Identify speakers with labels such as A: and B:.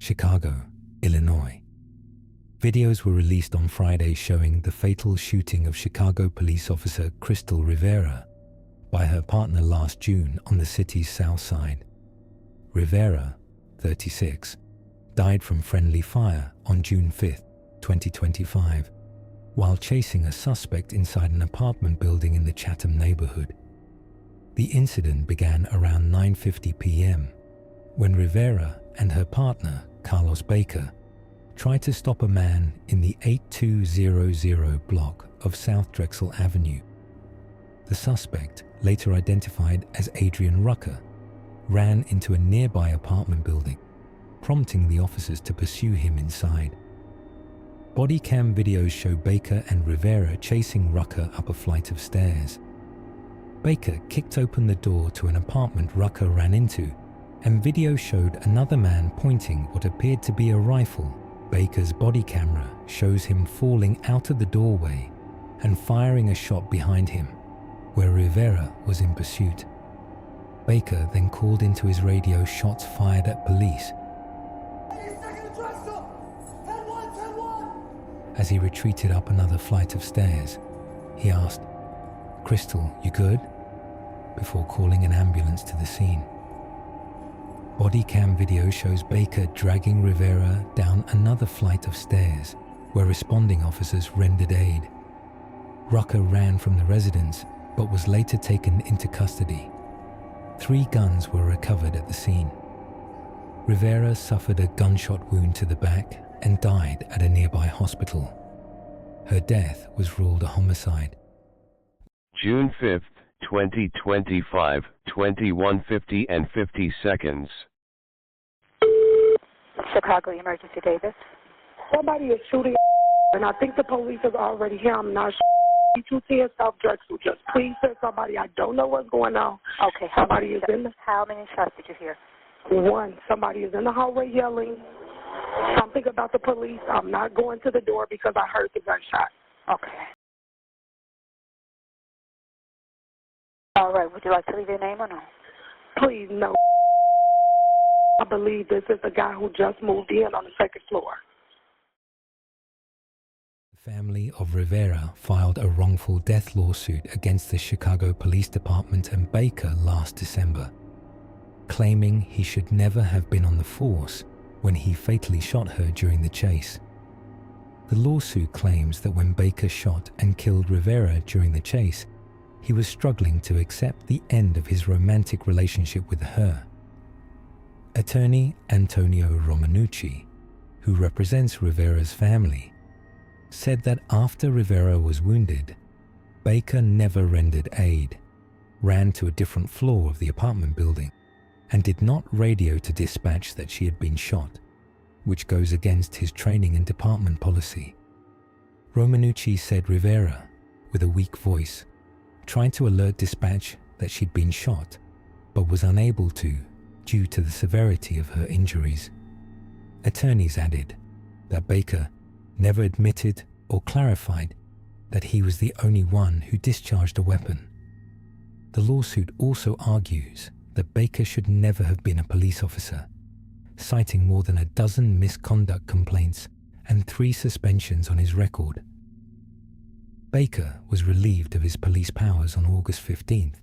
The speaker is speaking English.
A: Chicago, Illinois. Videos were released on Friday showing the fatal shooting of Chicago police officer Krystal Rivera by her partner last June on the city's south side. Rivera, 36, died from friendly fire on June 5, 2025, while chasing a suspect inside an apartment building in the Chatham neighborhood. The incident began around 9:50 p.m. when Rivera and her partner, Carlos Baker, tried to stop a man in the 8200 block of South Drexel Avenue. The suspect, later identified as Adrian Rucker, ran into a nearby apartment building, prompting the officers to pursue him inside. Body cam videos show Baker and Rivera chasing Rucker up a flight of stairs. Baker kicked open the door to an apartment Rucker ran into, and video showed another man pointing what appeared to be a rifle. Baker's body camera shows him falling out of the doorway and firing a shot behind him, where Rivera was in pursuit. Baker then called into his radio shots fired at police. As he retreated up another flight of stairs, he asked, "Krystal, you good?" before calling an ambulance to the scene. Body cam video shows Baker dragging Rivera down another flight of stairs, where responding officers rendered aid. Rucker ran from the residence, but was later taken into custody. 3 guns were recovered at the scene. Rivera suffered a gunshot wound to the back and died at a nearby hospital. Her death was ruled a homicide.
B: June 5, 2025, 21:50 and 50 seconds.
C: Chicago Emergency Davis.
D: Somebody is shooting, and I think the police is already here. I'm not sure. 210 South Drexel. Just please send somebody. I don't know what's going on.
C: Okay.
D: How many
C: shots did you hear?
D: 1. Somebody is in the hallway yelling something about the police. I'm not going to the door because I heard the gunshot.
C: Okay. All right. Would you like to leave your name or no?
D: Please, no. I believe this is the guy who just moved in on the 2nd floor.
A: The family of Rivera filed a wrongful death lawsuit against the Chicago Police Department and Baker last December, claiming he should never have been on the force when he fatally shot her during the chase. The lawsuit claims that when Baker shot and killed Rivera during the chase, he was struggling to accept the end of his romantic relationship with her. Attorney Antonio Romanucci, who represents Rivera's family, said that after Rivera was wounded, Baker never rendered aid, ran to a different floor of the apartment building, and did not radio to dispatch that she had been shot, which goes against his training and department policy. Romanucci said Rivera, with a weak voice, tried to alert dispatch that she'd been shot, but was unable to due to the severity of her injuries. Attorneys added that Baker never admitted or clarified that he was the only one who discharged a weapon. The lawsuit also argues that Baker should never have been a police officer, citing more than a dozen misconduct complaints and 3 suspensions on his record. Baker was relieved of his police powers on August 15th